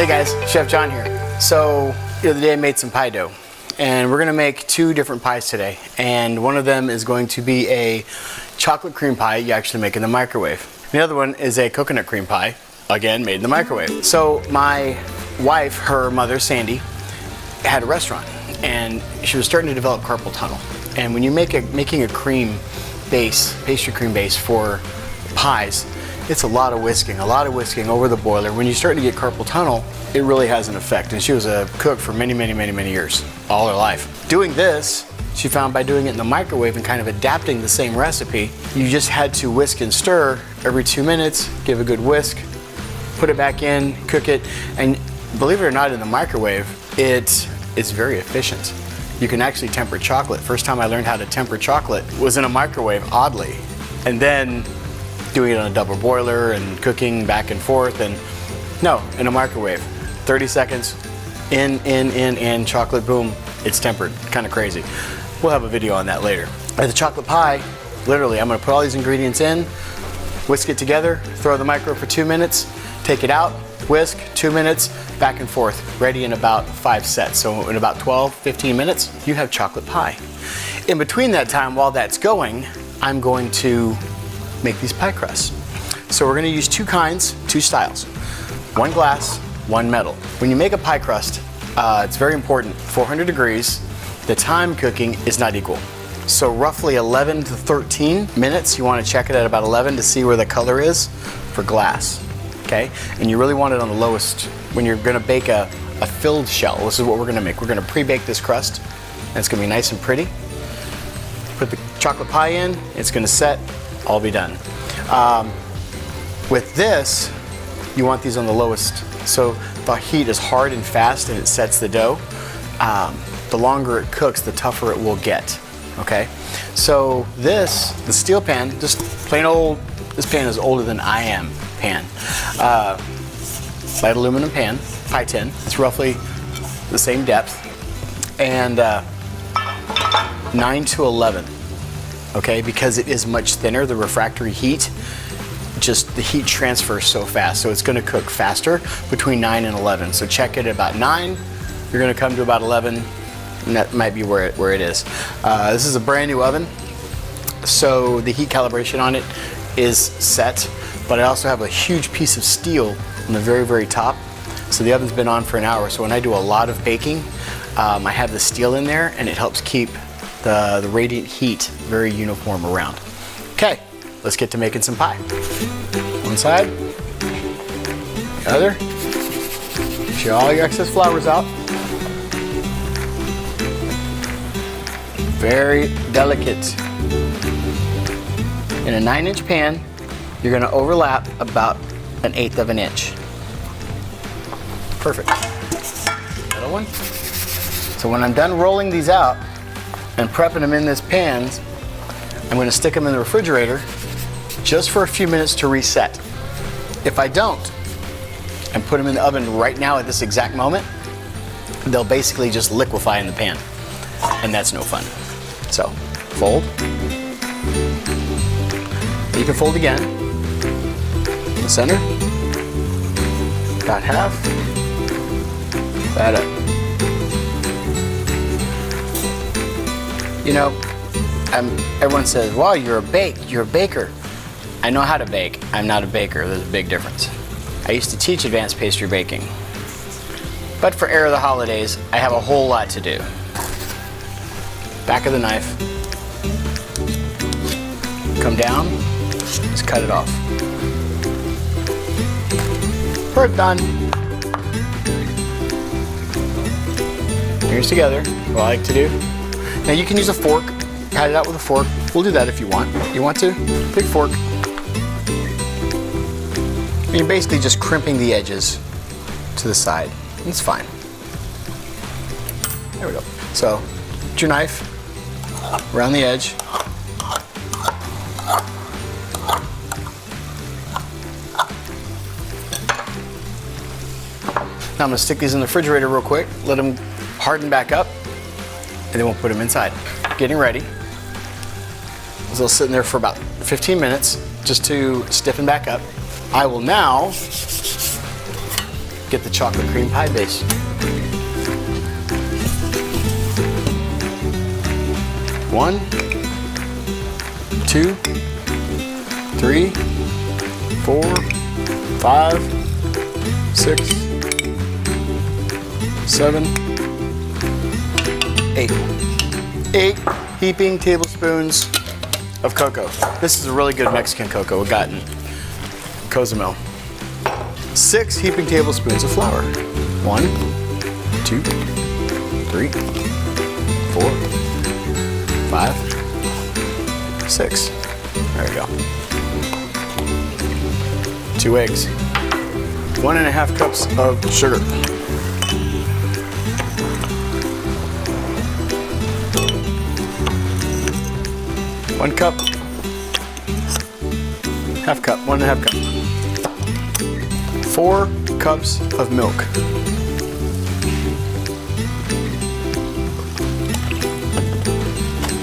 Hey guys, Chef John here. So the other day I made some pie dough, and we're gonna make two different pies today. And one of them is going to be a chocolate cream pie you actually make in the microwave. The other one is a coconut cream pie, again made in the microwave. So my wife, her mother Sandy, had a restaurant, and she was starting to develop carpal tunnel. And when you're making a cream base, pastry cream base for pies, it's a lot of whisking over the boiler. When you start to get carpal tunnel, it really has an effect. And she was a cook for many years, all her life. Doing this, she found by doing it in the microwave and kind of adapting the same recipe, you just had to whisk and stir every 2 minutes, give a good whisk, put it back in, cook it, and believe it or not, in the microwave, it's very efficient. You can actually temper chocolate. First time I learned how to temper chocolate was in a microwave, oddly. And then doing it on a double boiler and cooking back and forth, and no, in a microwave. 30 seconds, in, chocolate, boom, it's tempered. Kind of crazy. We'll have a video on that later. The chocolate pie, literally, I'm gonna put all these ingredients in, whisk it together, throw the microwave for 2 minutes, take it out, whisk, 2 minutes, back and forth, ready in about 5 sets. So in about 12-15 minutes, you have chocolate pie. In between that time, while that's going, I'm going to make these pie crusts. So we're gonna use two kinds, two styles. One glass, one metal. When you make a pie crust, it's very important, 400 degrees, the time cooking is not equal. So roughly 11 to 13 minutes, you wanna check it at about 11 to see where the color is for glass, okay? And you really want it on the lowest, when you're gonna bake a filled shell. This is what we're gonna make. We're gonna pre-bake this crust, and it's gonna be nice and pretty. Put the chocolate pie in, it's gonna set, all be done. With this, you want these on the lowest, so the heat is hard and fast and it sets the dough. The longer it cooks, the tougher it will get, okay? So this, the steel pan, just plain old, this pan is older than I am pan. Light aluminum pan, pie tin. It's roughly the same depth, and 9 to 11. Okay, because it is much thinner, the refractory heat, just the heat transfers so fast, so it's gonna cook faster between 9 and 11. So check it at about 9, you're gonna come to about 11, and that might be where it is. This is a brand new oven, so the heat calibration on it is set, but I also have a huge piece of steel on the very top. So the oven's been on for an hour, so when I do a lot of baking, I have the steel in there, and it helps keep the radiant heat very uniform around. Okay, let's get to making some pie. One side, the other. Get all your excess flours out. Very delicate. In a 9-inch pan, you're gonna overlap about 1/8 of an inch. Perfect. Another one. So when I'm done rolling these out and prepping them in this pan, I'm gonna stick them in the refrigerator just for a few minutes to reset. If I don't, and put them in the oven right now at this exact moment, they'll basically just liquefy in the pan, and that's no fun. So, fold. You can fold again. The center. About half. That up. You know, everyone says, wow, you're a baker. I know how to bake. I'm not a baker. There's a big difference. I used to teach advanced pastry baking. But for Air of the Holidays, I have a whole lot to do. Back of the knife. Come down, just cut it off. We're done. Fingers together, what I like to do. Now you can use a fork, pat it out with a fork. We'll do that if you want. You want to? Big fork. And you're basically just crimping the edges to the side. It's fine. There we go. So, put your knife around the edge. Now I'm gonna stick these in the refrigerator real quick, let them harden back up, and then we'll put them inside. Getting ready. So they'll sit in there for about 15 minutes just to stiffen back up. I will now get the chocolate cream pie base. One, two, three, 4, 5, 6, 7, 8. 8 heaping tablespoons of cocoa. This is a really good Mexican cocoa we got in Cozumel. 6 heaping tablespoons of flour. 1, 2, 3, 4, 5, 6. There we go. 2 eggs. 1½ cups of sugar. 1 cup. Half cup. 1½ cup. 4 cups of milk.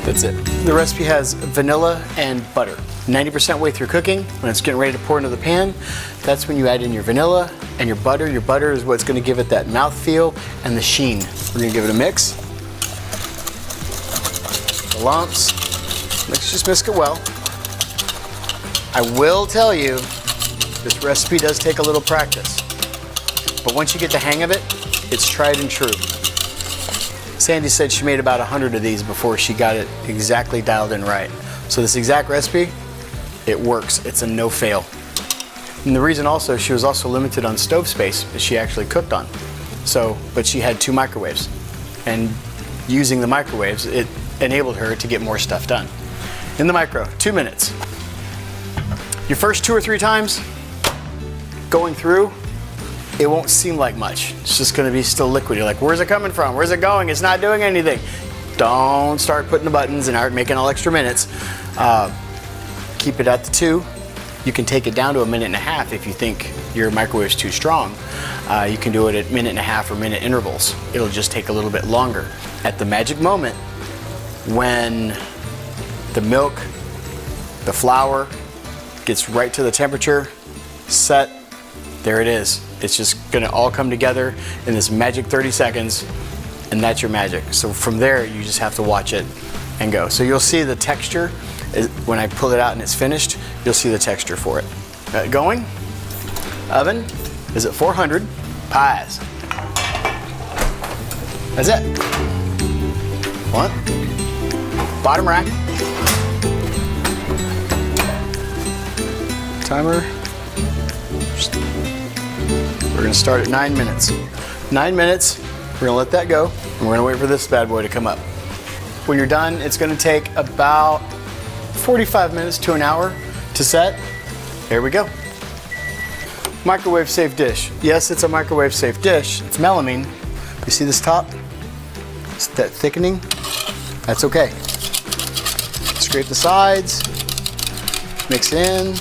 That's it. The recipe has vanilla and butter. 90% way through cooking, when it's getting ready to pour into the pan, that's when you add in your vanilla and your butter. Your butter is what's going to give it that mouthfeel and the sheen. We're going to give it a mix. The lumps. Let's just mix it well. I will tell you, this recipe does take a little practice. But once you get the hang of it, it's tried and true. Sandy said she made about 100 of these before she got it exactly dialed in right. So this exact recipe, it works. It's a no fail. And the reason also, she was also limited on stove space that she actually cooked on. So, but she had 2 microwaves. And using the microwaves, it enabled her to get more stuff done. In the micro, 2 minutes. Your first 2 or 3 times going through, it won't seem like much. It's just gonna be still liquidy. Like, where's it coming from? Where's it going? It's not doing anything. Don't start putting the buttons and making all extra minutes. Keep it at the 2. You can take it down to 1.5 minutes if you think your microwave's too strong. You can do it at 1.5 minute or minute intervals. It'll just take a little bit longer. At the magic moment, when the milk, the flour gets right to the temperature, set, there it is. It's just gonna all come together in this magic 30 seconds, and that's your magic. So from there, you just have to watch it and go. So you'll see the texture, when I pull it out and it's finished, you'll see the texture for it. Going, oven is at 400, pies. That's it. 1, bottom rack. Timer. We're gonna start at 9 minutes. 9 minutes, we're gonna let that go, and we're gonna wait for this bad boy to come up. When you're done, it's gonna take about 45 minutes to an hour to set. There we go. Microwave safe dish. Yes, it's a microwave safe dish. It's melamine. You see this top? It's that thickening. That's okay. Scrape the sides, mix it in.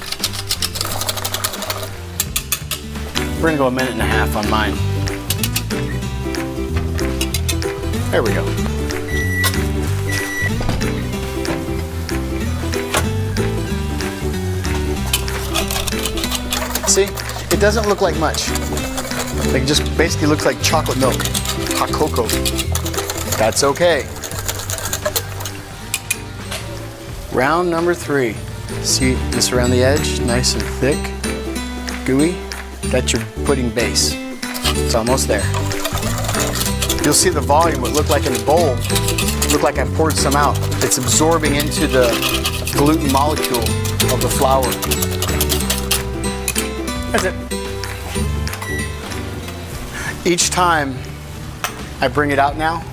We're gonna go 1.5 minutes on mine. There we go. See, it doesn't look like much. Like, it just basically looks like chocolate milk, hot cocoa. That's okay. Round number 3. See this around the edge, nice and thick, gooey. That's your pudding base. It's almost there. You'll see the volume, what looked like in the bowl, looked like I poured some out. It's absorbing into the gluten molecule of the flour. That's it. Each time I bring it out now,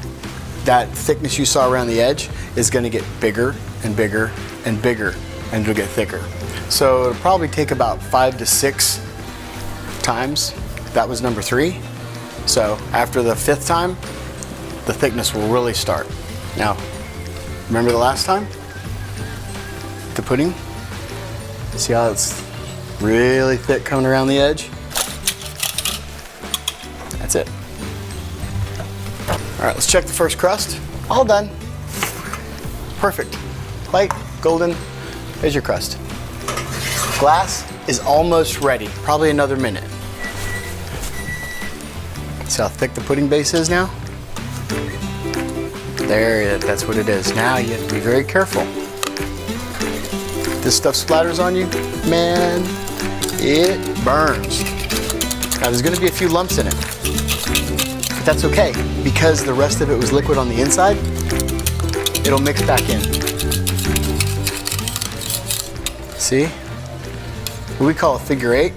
that thickness you saw around the edge is gonna get bigger and bigger and bigger, and it'll get thicker. So it'll probably take about 5 to 6 times. That was number 3. So after the 5th time, the thickness will really start. Now, remember the last time? The pudding? See how it's really thick coming around the edge? That's it. All right, let's check the first crust. All done. Perfect. Light, golden, there's your crust. Glass is almost ready, probably another minute. See how thick the pudding base is now? There, that's what it is. Now you have to be very careful. This stuff splatters on you, man, it burns. Now there's gonna be a few lumps in it, but that's okay, because the rest of it was liquid on the inside, it'll mix back in. See? What we call a figure eight.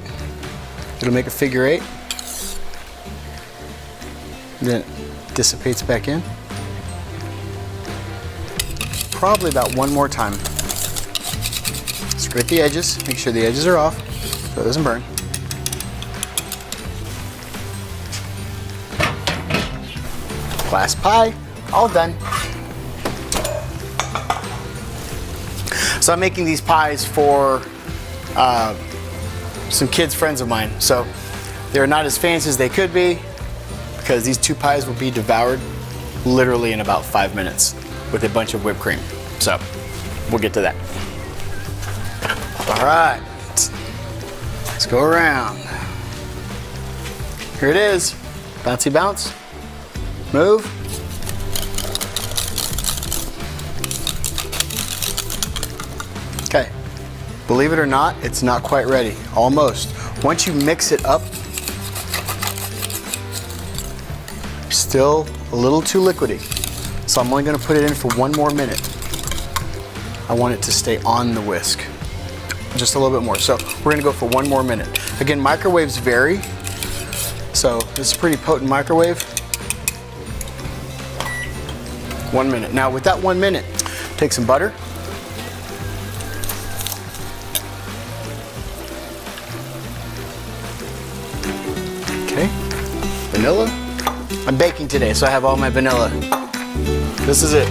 It'll make a figure eight. Then it dissipates back in. Probably about one more time. Scrape the edges, make sure the edges are off so it doesn't burn. Glass pie, all done. So I'm making these pies for some kids, friends of mine. So they're not as fancy as they could be, because these 2 pies will be devoured literally in about 5 minutes with a bunch of whipped cream. So we'll get to that. All right, let's go around. Here it is, bouncy bounce, move. Okay, believe it or not, it's not quite ready, almost. Once you mix it up, still a little too liquidy. So I'm only gonna put it in for 1 more minute. I want it to stay on the whisk. Just a little bit more. So we're gonna go for 1 more minute. Again, microwaves vary. So this is a pretty potent microwave. 1 minute. Now with that 1 minute, take some butter. Okay, vanilla. I'm baking today, so I have all my vanilla. This is it.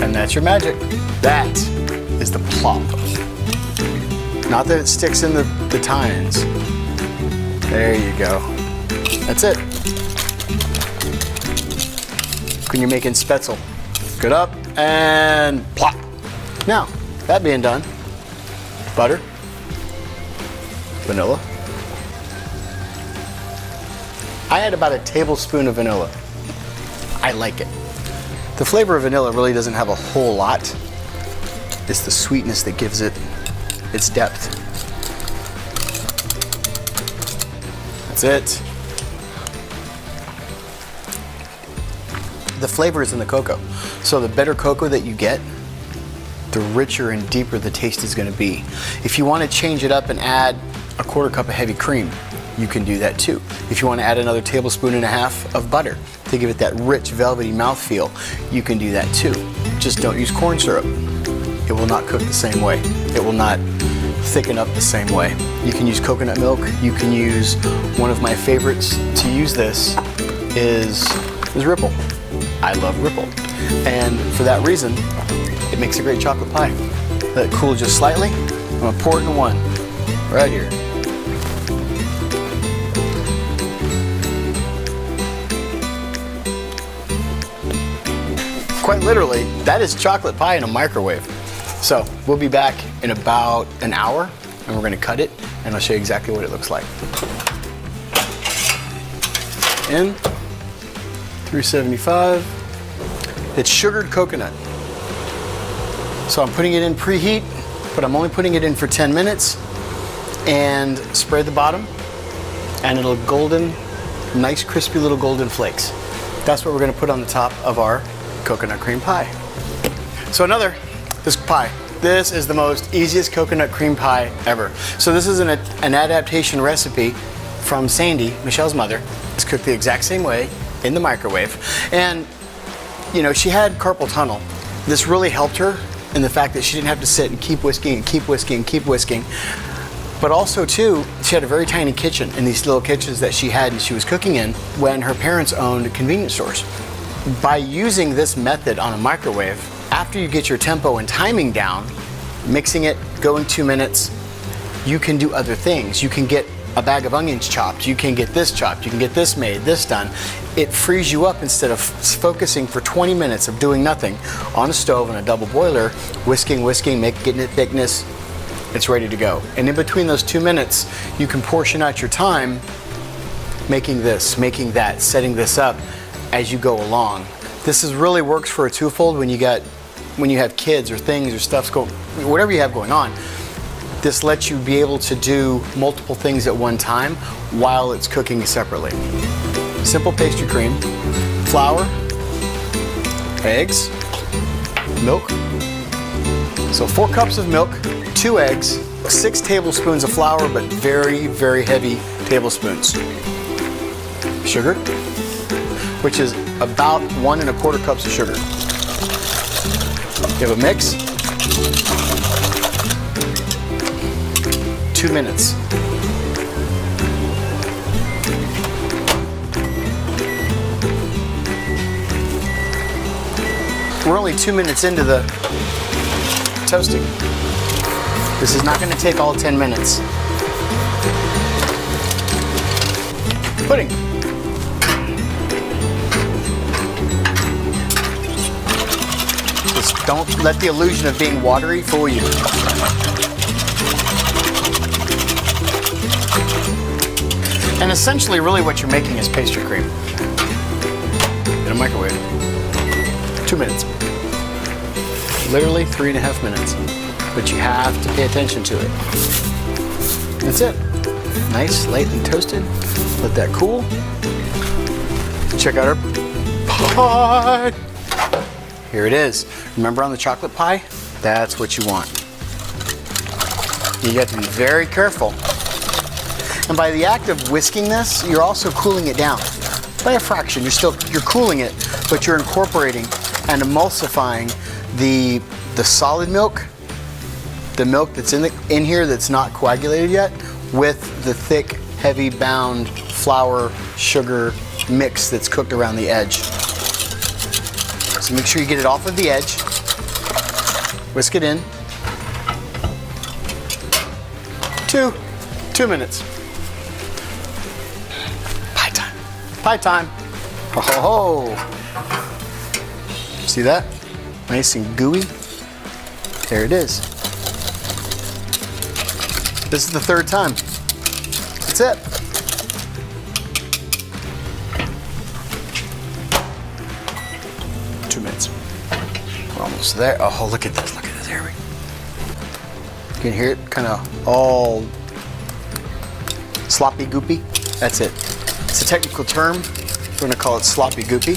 And that's your magic. That is the plop. Not that it sticks in the tines. There you go. That's it. When you're making spätzle. Good up and plop. Now, that being done, butter, vanilla. I add about a tablespoon of vanilla. I like it. The flavor of vanilla really doesn't have a whole lot. It's the sweetness that gives it its depth. That's it. The flavor is in the cocoa. So the better cocoa that you get, the richer and deeper the taste is going to be. If you want to change it up and add a 1/4 cup of heavy cream, you can do that too. If you want to add another 1.5 tablespoons of butter to give it that rich, velvety mouthfeel, you can do that too. Just don't use corn syrup. It will not cook the same way. It will not thicken up the same way. You can use coconut milk. You can use, one of my favorites to use this is Ripple. I love Ripple. And for that reason, it makes a great chocolate pie. Let it cool just slightly. I'm gonna pour it in one, right here. Quite literally, that is chocolate pie in a microwave. So we'll be back in about an hour and we're gonna cut it and I'll show you exactly what it looks like. In, 375. It's sugared coconut. So I'm putting it in preheat, but I'm only putting it in for 10 minutes and spread the bottom and it'll golden, nice crispy little golden flakes. That's what we're gonna put on the top of our coconut cream pie. So this pie. This is the most easiest coconut cream pie ever. So this is an adaptation recipe from Sandy, Michelle's mother. It's cooked the exact same way in the microwave. And you know, she had carpal tunnel. This really helped her in the fact that she didn't have to sit and keep whisking and keep whisking and keep whisking. But also too, she had a very tiny kitchen in these little kitchens that she had and she was cooking in when her parents owned convenience stores. By using this method on a microwave, after you get your tempo and timing down, mixing it, going 2 minutes, you can do other things. You can get a bag of onions chopped, you can get this chopped, you can get this made, this done. It frees you up instead of focusing for 20 minutes of doing nothing on a stove on a double boiler, whisking, getting it thickness, it's ready to go. And in between those 2 minutes, you can portion out your time making this, making that, setting this up as you go along. This really works for a twofold when you have kids or things or stuff's whatever you have going on. This lets you be able to do multiple things at one time while it's cooking separately. Simple pastry cream, flour, eggs, milk. So 4 cups of milk, 2 eggs, 6 tablespoons of flour, but very, very heavy tablespoons. Sugar, which is about 1 1/4 cups of sugar. You have a mix. 2 minutes. We're only 2 minutes into the toasting. This is not going to take all 10 minutes. Pudding. Just don't let the illusion of being watery fool you. And essentially, really what you're making is pastry cream. In a microwave. 2 minutes. Literally 3.5 minutes. But you have to pay attention to it. That's it. Nice, light and toasted. Let that cool. Check out our pie. Here it is. Remember on the chocolate pie? That's what you want. You have to be very careful. And by the act of whisking this, you're also cooling it down. By a fraction, you're cooling it, but you're incorporating and emulsifying the solid milk, the milk that's in here that's not coagulated yet, with the thick, heavy bound flour, sugar mix that's cooked around the edge. So make sure you get it off of the edge. Whisk it in. 2 minutes. Pie time. Pie time. Ho ho ho. See that? Nice and gooey. There it is. This is the 3rd time. That's it. We're almost there. Oh, look at this. Look at this. Here we go. You can hear it kind of all sloppy goopy. That's it. It's a technical term. We're going to call it sloppy goopy.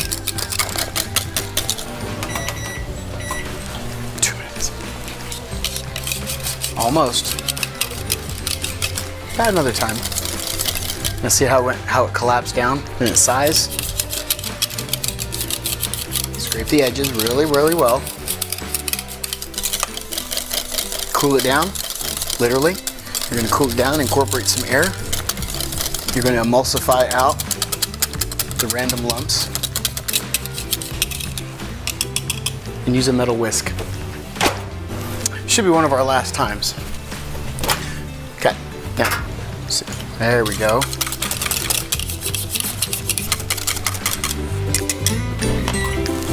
2 minutes. Almost. About another time. Let's see how it collapsed down in its size. Scrape the edges really, really well. Cool it down, literally. You're going to cool it down, incorporate some air. You're going to emulsify out the random lumps. And use a metal whisk. Should be one of our last times. Okay, now, there we go.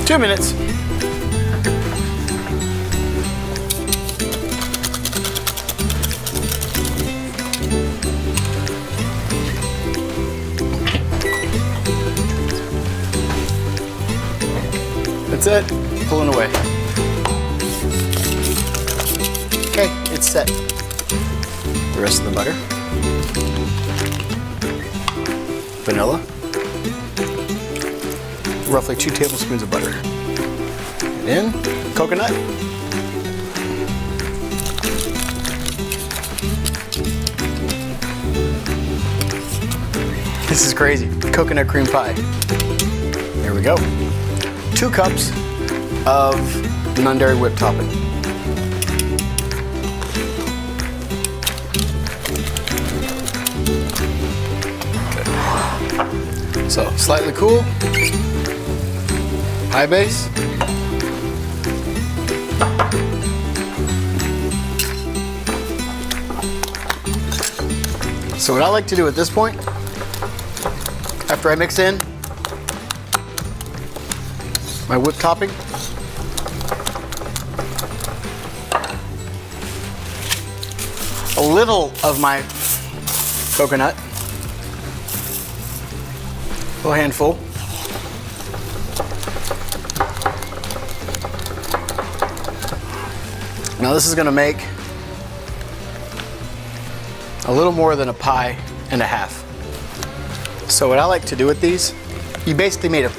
Two minutes. That's it. Pulling away. Okay, it's set. The rest of the butter. Vanilla. Roughly 2 tablespoons of butter. And in coconut. This is crazy. Coconut cream pie. There we go. 2 cups of non-dairy whipped topping. Okay. So slightly cool. High base. So what I like to do at this point, after I mix in my whipped topping, a little of my coconut, Little handful. Now this is gonna make a little more than a pie and a half. So what I like to do with these, you basically made a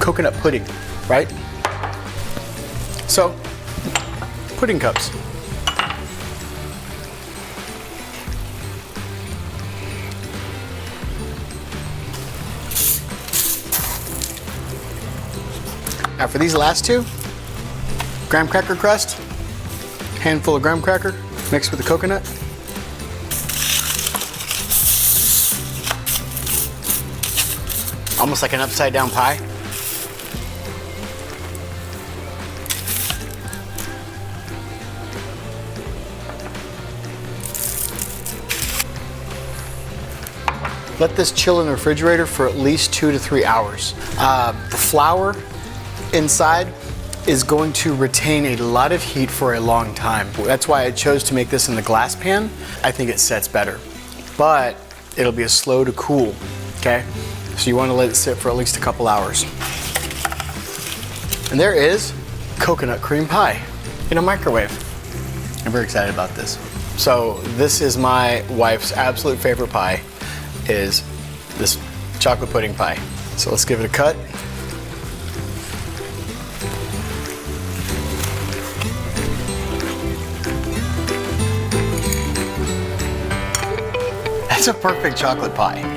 coconut pudding, right? So, pudding cups. Now for these last two, graham cracker crust, handful of graham cracker mixed with the coconut. Almost like an upside down pie. Let this chill in the refrigerator for at least 2 to 3 hours. The flour inside is going to retain a lot of heat for a long time. That's why I chose to make this in the glass pan. I think it sets better, but it'll be a slow to cool, okay? So you want to let it sit for at least a couple hours. And there is coconut cream pie in a microwave. I'm very excited about this. So this is my wife's absolute favorite pie, is this chocolate pudding pie. So let's give it a cut. That's a perfect chocolate pie.